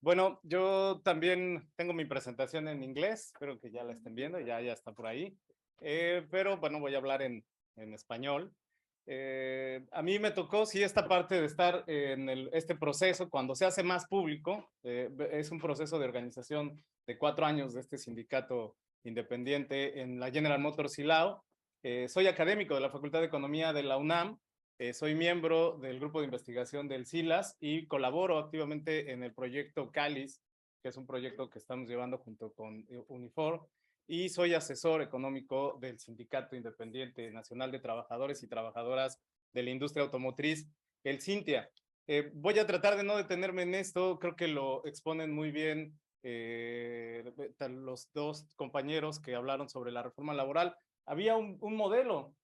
Bueno, yo también tengo mi presentación en inglés, espero que ya la estén viendo, ya está por ahí. Pero bueno, voy a hablar en español. A mí me tocó, sí, esta parte de estar en este proceso, cuando se hace más público, es un proceso de organización de 4 años de este sindicato independiente en la General Motors Silao. Soy académico de la Facultad de Economía de la UNAM. Soy miembro del grupo de investigación del SILAS y colaboro activamente en el proyecto CALIS, que es un proyecto que estamos llevando junto con Unifor, y soy asesor económico del Sindicato Independiente Nacional de Trabajadores y Trabajadoras de la Industria Automotriz, el CINTIA. Voy a tratar de no detenerme en esto, creo que lo exponen muy bien los dos compañeros que hablaron sobre la reforma laboral. Había un modelo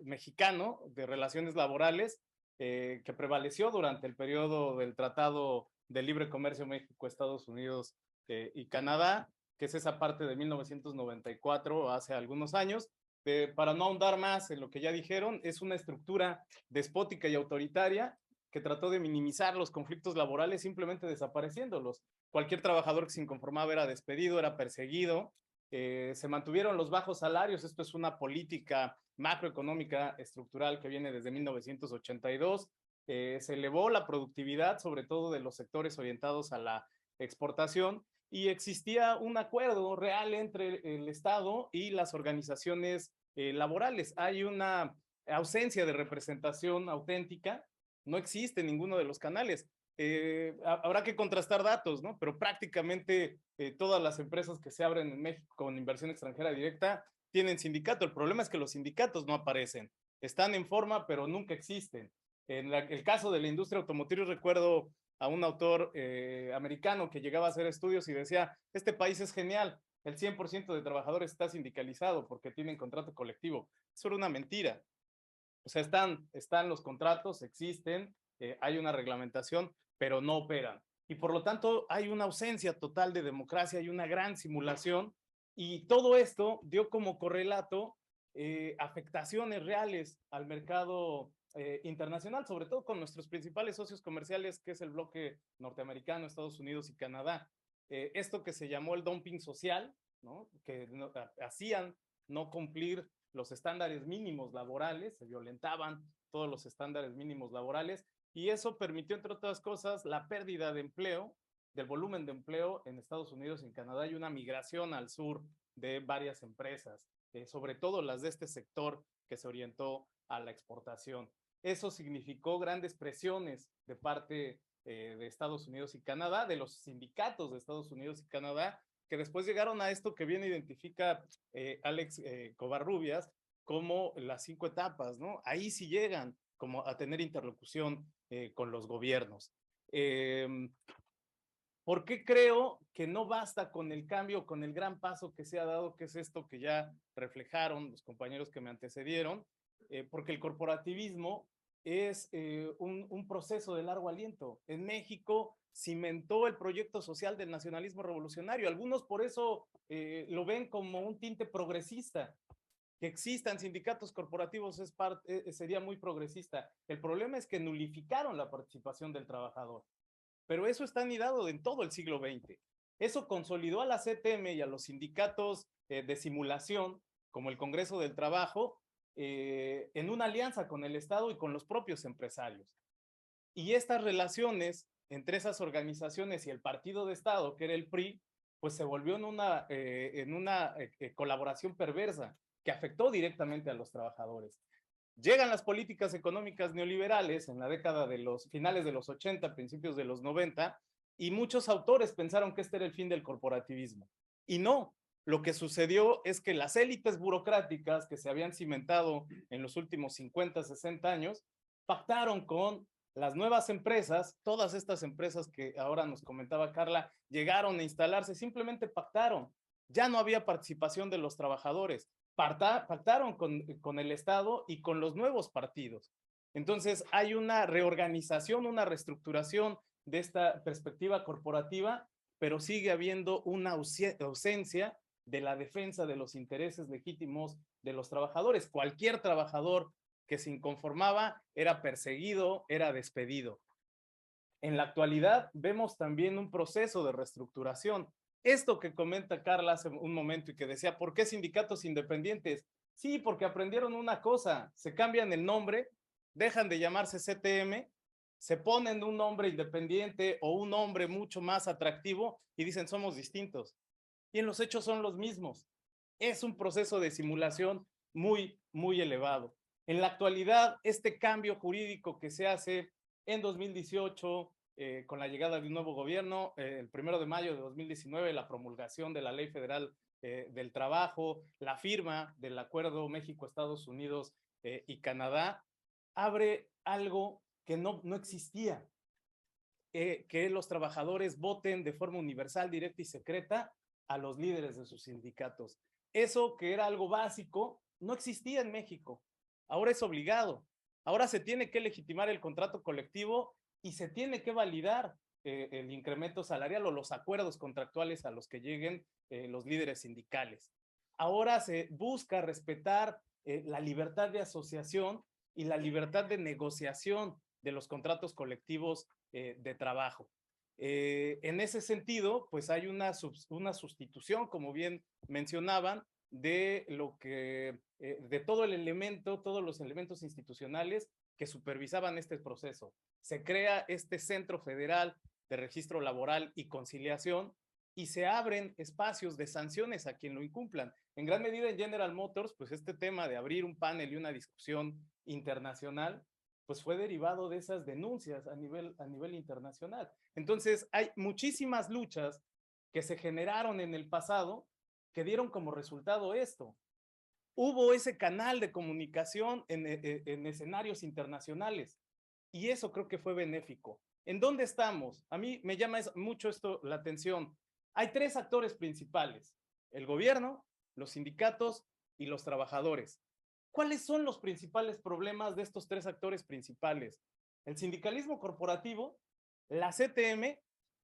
mexicano de relaciones laborales que prevaleció durante el periodo del Tratado de Libre Comercio México, Estados Unidos y Canadá, que es esa parte de 1994, hace algunos años. Para no ahondar más en lo que ya dijeron, es una estructura despótica y autoritaria que trató de minimizar los conflictos laborales simplemente desapareciéndolos. Cualquier trabajador que se inconformaba era despedido, era perseguido. Se mantuvieron los bajos salarios. Esto es una política macroeconómica estructural que viene desde 1982. Se elevó la productividad, sobre todo de los sectores orientados a la exportación, y existía un acuerdo real entre el Estado y las organizaciones laborales. Hay una ausencia de representación auténtica, no existe ninguno de los canales. Habrá que contrastar datos, ¿no? Pero prácticamente todas las empresas que se abren en México con inversión extranjera directa tienen sindicato. El problema es que los sindicatos no aparecen. Están en forma, pero nunca existen. En el caso de la industria automotriz, recuerdo a un autor americano que llegaba a hacer estudios y decía, este país es genial, el 100% de trabajadores está sindicalizado porque tienen contrato colectivo. Eso era una mentira. O sea, están los contratos, existen, hay una reglamentación, pero no operan. Y por lo tanto hay una ausencia total de democracia, hay una gran simulación, y todo esto dio como correlato afectaciones reales al mercado internacional, sobre todo con nuestros principales socios comerciales, que es el bloque norteamericano, Estados Unidos y Canadá. Esto que se llamó el dumping social, ¿no? Que hacían no cumplir los estándares mínimos laborales, se violentaban todos los estándares mínimos laborales, y eso permitió, entre otras cosas, la pérdida de empleo, del volumen de empleo en Estados Unidos y en Canadá, y una migración al sur de varias empresas, sobre todo las de este sector que se orientó a la exportación. Eso significó grandes presiones de parte de Estados Unidos y Canadá, de los sindicatos de Estados Unidos y Canadá, que después llegaron a esto que bien identifica Alex Covarrubias como las 5 etapas, ¿no? Ahí sí llegan como a tener interlocución con los gobiernos. ¿Por qué creo que no basta con el cambio, con el gran paso que se ha dado, que es esto que ya reflejaron los compañeros que me antecedieron? Porque el corporativismo es un proceso de largo aliento. En México cimentó el proyecto social del nacionalismo revolucionario. Algunos por eso lo ven como un tinte progresista. Que existan sindicatos corporativos sería muy progresista. El problema es que nulificaron la participación del trabajador. Pero eso está anidado en todo el siglo XX. Eso consolidó a la CTM y a los sindicatos de simulación, como el Congreso del Trabajo, en una alianza con el Estado y con los propios empresarios. Y estas relaciones entre esas organizaciones y el partido de Estado, que era el PRI, pues se volvió en una colaboración perversa que afectó directamente a los trabajadores. Llegan las políticas económicas neoliberales en la década de los finales de los 80, principios de los 90, y muchos autores pensaron que este era el fin del corporativismo. Y no, lo que sucedió es que las élites burocráticas que se habían cimentado en los últimos 50, 60 años, pactaron con las nuevas empresas, todas estas empresas que ahora nos comentaba Carla, llegaron a instalarse, simplemente pactaron. Ya no había participación de los trabajadores, pactaron con el Estado y con los nuevos partidos. Entonces hay una reorganización, una reestructuración de esta perspectiva corporativa, pero sigue habiendo una ausencia de la defensa de los intereses legítimos de los trabajadores. Cualquier trabajador que se inconformaba era perseguido, era despedido. En la actualidad vemos también un proceso de reestructuración. Esto que comenta Carla hace un momento y que decía, ¿por qué sindicatos independientes? Sí, porque aprendieron una cosa, se cambian el nombre, dejan de llamarse CTM, se ponen un nombre independiente o un nombre mucho más atractivo y dicen somos distintos. Y en los hechos son los mismos. Es un proceso de simulación muy, muy elevado. En la actualidad, este cambio jurídico que se hace en 2018, con la llegada de un nuevo gobierno, el 1 de mayo de 2019, la promulgación de la Ley Federal del Trabajo, la firma del Acuerdo México-Estados Unidos y Canadá, abre algo que no existía, que los trabajadores voten de forma universal, directa y secreta a los líderes de sus sindicatos. Eso que era algo básico, no existía en México. Ahora es obligado. Ahora se tiene que legitimar el contrato colectivo y se tiene que validar el incremento salarial o los acuerdos contractuales a los que lleguen los líderes sindicales. Ahora se busca respetar la libertad de asociación y la libertad de negociación de los contratos colectivos de trabajo. En ese sentido, pues hay una sustitución, como bien mencionaban, de lo que, de todo el elemento, todos los elementos institucionales que supervisaban este proceso. Se crea este Centro Federal de Registro Laboral y Conciliación y se abren espacios de sanciones a quien lo incumplan. En gran medida en General Motors, pues este tema de abrir un panel y una discusión internacional, pues fue derivado de esas denuncias a nivel internacional. Entonces, hay muchísimas luchas que se generaron en el pasado que dieron como resultado esto. Hubo ese canal de comunicación en escenarios internacionales y eso creo que fue benéfico. ¿En dónde estamos? A mí me llama mucho esto la atención. Hay tres actores principales: el gobierno, los sindicatos y los trabajadores. ¿Cuáles son los principales problemas de estos tres actores principales? El sindicalismo corporativo, la CTM,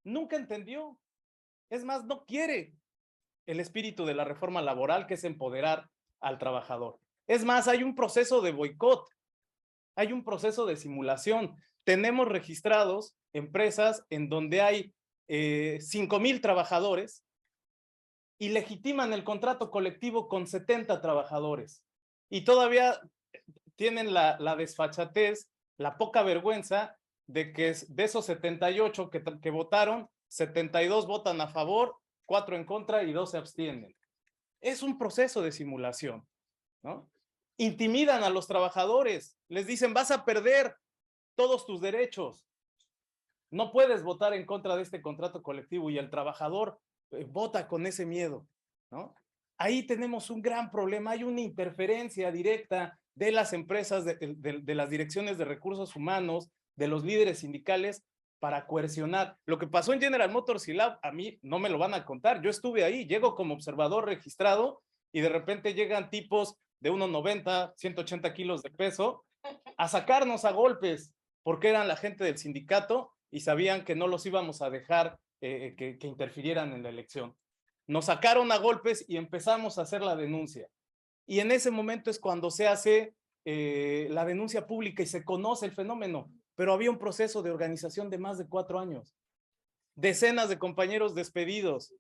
nunca entendió, es más, no quiere el espíritu de la reforma laboral, que es empoderar al trabajador. Es más, hay un proceso de boicot, hay un proceso de simulación. Tenemos registrados empresas en donde hay 5,000 trabajadores y legitiman el contrato colectivo con 70 trabajadores. Y todavía tienen la desfachatez, la poca vergüenza de que de esos 78 que votaron, 72 votan a favor, 4 en contra y 2 se abstienen. Es un proceso de simulación, ¿no? Intimidan a los trabajadores, les dicen vas a perder todos tus derechos, no puedes votar en contra de este contrato colectivo, y el trabajador vota con ese miedo, ¿no? Ahí tenemos un gran problema, hay una interferencia directa de las empresas, de las direcciones de recursos humanos, de los líderes sindicales para coercionar. Lo que pasó en General Motors y Lab, a mí no me lo van a contar, yo estuve ahí, llego como observador registrado y de repente llegan tipos de 1,90, 180 kilos de peso a sacarnos a golpes porque eran la gente del sindicato y sabían que no los íbamos a dejar que interfirieran en la elección. Nos sacaron a golpes y empezamos a hacer la denuncia. Y en ese momento es cuando se hace la denuncia pública y se conoce el fenómeno, pero había un proceso de organización de más de 4 años. Decenas de compañeros despedidos.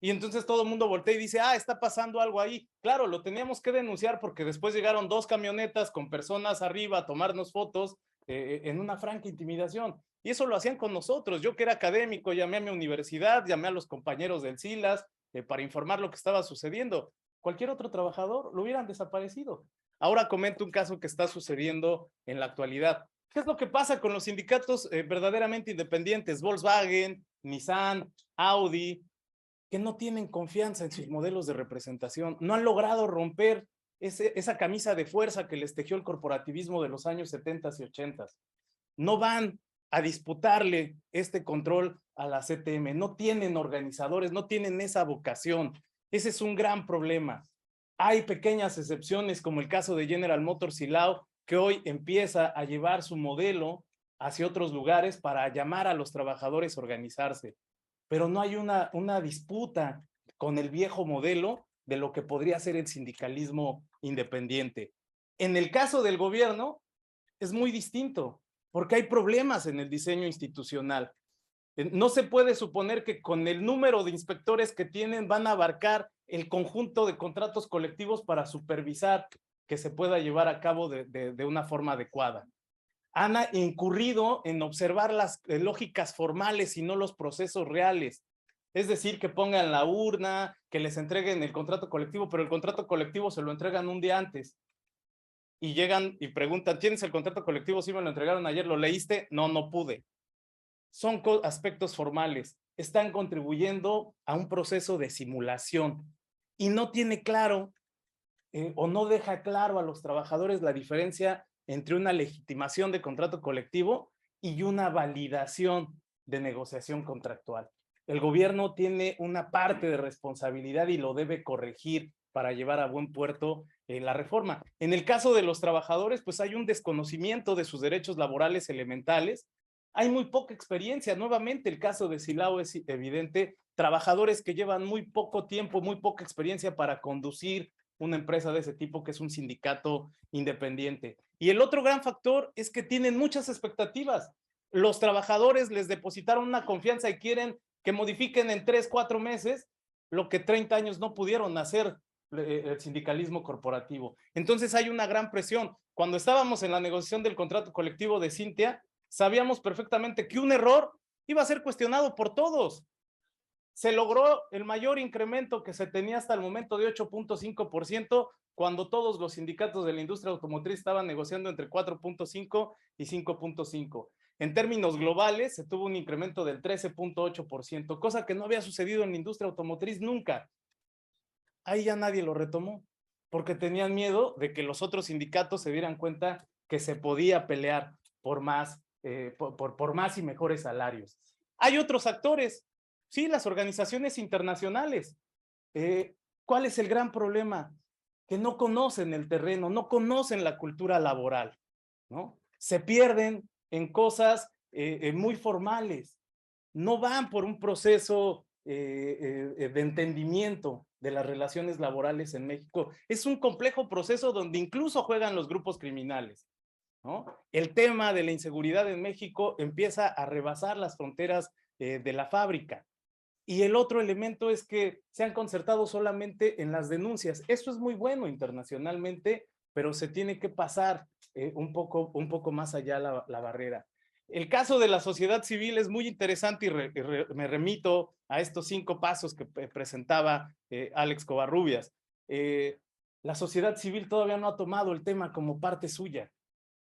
Y entonces todo el mundo voltea y dice, está pasando algo ahí. Claro, lo teníamos que denunciar porque después llegaron 2 camionetas con personas arriba a tomarnos fotos en una franca intimidación. Y eso lo hacían con nosotros. Yo que era académico, llamé a mi universidad, llamé a los compañeros del SILAS para informar lo que estaba sucediendo. Cualquier otro trabajador lo hubieran desaparecido. Ahora comento un caso que está sucediendo en la actualidad. ¿Qué es lo que pasa con los sindicatos verdaderamente independientes? Volkswagen, Nissan, Audi, que no tienen confianza en sus modelos de representación, no han logrado romper esa camisa de fuerza que les tejió el corporativismo de los años 70 y 80. No van a disputarle este control a la CTM, no tienen organizadores, no tienen esa vocación. Ese es un gran problema. Hay pequeñas excepciones, como el caso de General Motors y Lao, que hoy empieza a llevar su modelo hacia otros lugares para llamar a los trabajadores a organizarse. Pero no hay una disputa con el viejo modelo de lo que podría ser el sindicalismo independiente. En el caso del gobierno es muy distinto, porque hay problemas en el diseño institucional. No se puede suponer que con el número de inspectores que tienen van a abarcar el conjunto de contratos colectivos para supervisar que se pueda llevar a cabo de una forma adecuada. Han incurrido en observar las lógicas formales y no los procesos reales. Es decir, que pongan la urna, que les entreguen el contrato colectivo, pero el contrato colectivo se lo entregan un día antes. Y llegan y preguntan, ¿tienes el contrato colectivo? Sí, me lo entregaron ayer, ¿lo leíste? No, no pude. Son aspectos formales, están contribuyendo a un proceso de simulación y no tiene claro o no deja claro a los trabajadores la diferencia entre una legitimación de contrato colectivo y una validación de negociación contractual. El gobierno tiene una parte de responsabilidad y lo debe corregir para llevar a buen puerto la reforma. En el caso de los trabajadores, pues hay un desconocimiento de sus derechos laborales elementales. Hay muy poca experiencia. Nuevamente, el caso de Silao es evidente. Trabajadores que llevan muy poco tiempo, muy poca experiencia para conducir una empresa de ese tipo, que es un sindicato independiente. Y el otro gran factor es que tienen muchas expectativas. Los trabajadores les depositaron una confianza y quieren que modifiquen en 3, 4 meses lo que 30 años no pudieron hacer el sindicalismo corporativo. Entonces hay una gran presión. Cuando estábamos en la negociación del contrato colectivo de Cintia, sabíamos perfectamente que un error iba a ser cuestionado por todos. Se logró el mayor incremento que se tenía hasta el momento de 8.5%, cuando todos los sindicatos de la industria automotriz estaban negociando entre 4.5 y 5.5. En términos globales, se tuvo un incremento del 13.8%, cosa que no había sucedido en la industria automotriz nunca. Ahí ya nadie lo retomó, porque tenían miedo de que los otros sindicatos se dieran cuenta que se podía pelear por más, por más y mejores salarios. Hay otros actores, sí, las organizaciones internacionales. ¿Cuál es el gran problema? Que no conocen el terreno, no conocen la cultura laboral, ¿no? Se pierden en cosas muy formales, no van por un proceso de entendimiento de las relaciones laborales en México. Es un complejo proceso donde incluso juegan los grupos criminales, ¿no? El tema de la inseguridad en México empieza a rebasar las fronteras de la fábrica. Y el otro elemento es que se han concertado solamente en las denuncias. Eso es muy bueno internacionalmente, pero se tiene que pasar un poco más allá la barrera. El caso de la sociedad civil es muy interesante y me remito a estos 5 pasos que presentaba Alex Covarrubias. La sociedad civil todavía no ha tomado el tema como parte suya.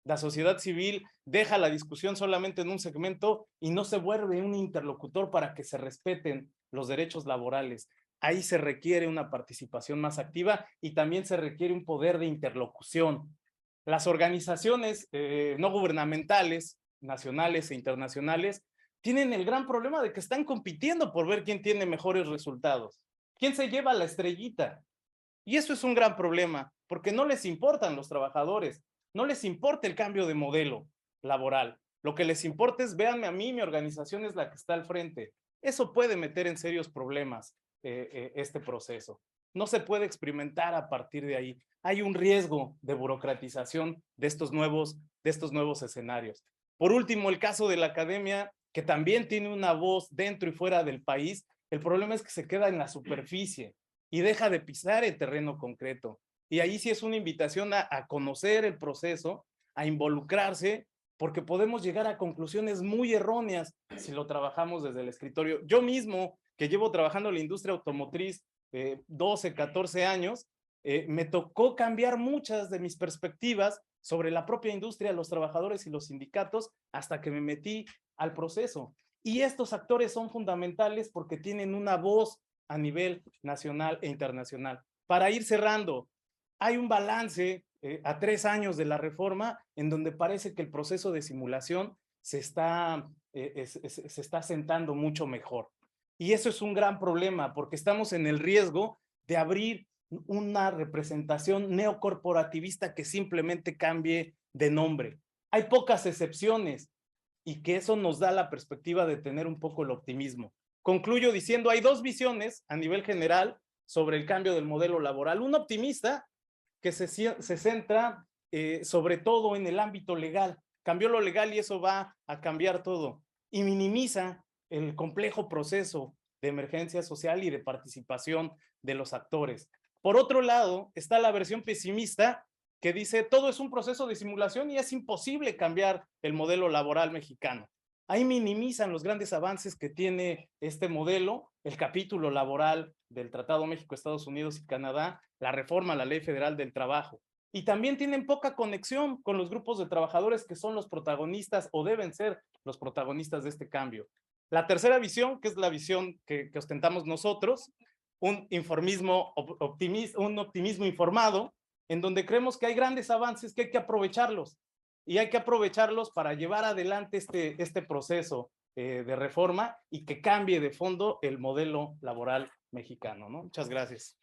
La sociedad civil deja la discusión solamente en un segmento y no se vuelve un interlocutor para que se respeten los derechos laborales. Ahí se requiere una participación más activa y también se requiere un poder de interlocución. Las organizaciones no gubernamentales, nacionales e internacionales, tienen el gran problema de que están compitiendo por ver quién tiene mejores resultados, quién se lleva la estrellita. Y eso es un gran problema, porque no les importan los trabajadores, no les importa el cambio de modelo laboral. Lo que les importa es, véanme a mí, mi organización es la que está al frente. Eso puede meter en serios problemas este proceso. No se puede experimentar a partir de ahí. Hay un riesgo de burocratización de estos nuevos escenarios. Por último, el caso de la academia, que también tiene una voz dentro y fuera del país. El problema es que se queda en la superficie y deja de pisar el terreno concreto. Y ahí sí es una invitación a conocer el proceso, a involucrarse, porque podemos llegar a conclusiones muy erróneas si lo trabajamos desde el escritorio. Yo mismo, que llevo trabajando en la industria automotriz 12, 14 años, me tocó cambiar muchas de mis perspectivas sobre la propia industria, los trabajadores y los sindicatos, hasta que me metí al proceso. Y estos actores son fundamentales porque tienen una voz a nivel nacional e internacional. Para ir cerrando, hay un balance a 3 años de la reforma en donde parece que el proceso de simulación se está sentando mucho mejor. Y eso es un gran problema porque estamos en el riesgo de abrir una representación neocorporativista que simplemente cambie de nombre. Hay pocas excepciones y que eso nos da la perspectiva de tener un poco el optimismo. Concluyo diciendo, hay 2 visiones a nivel general sobre el cambio del modelo laboral. Una optimista que se centra sobre todo en el ámbito legal, cambió lo legal y eso va a cambiar todo. Y minimiza el complejo proceso de emergencia social y de participación de los actores. Por otro lado, está la versión pesimista que dice todo es un proceso de simulación y es imposible cambiar el modelo laboral mexicano. Ahí minimizan los grandes avances que tiene este modelo, el capítulo laboral del Tratado México-Estados Unidos y Canadá, la reforma a la Ley Federal del Trabajo. Y también tienen poca conexión con los grupos de trabajadores que son los protagonistas o deben ser los protagonistas de este cambio. La tercera visión, que es la visión que ostentamos nosotros, un optimismo informado, en donde creemos que hay grandes avances que hay que aprovecharlos y hay que aprovecharlos para llevar adelante este proceso de reforma y que cambie de fondo el modelo laboral mexicano, ¿no? Muchas gracias.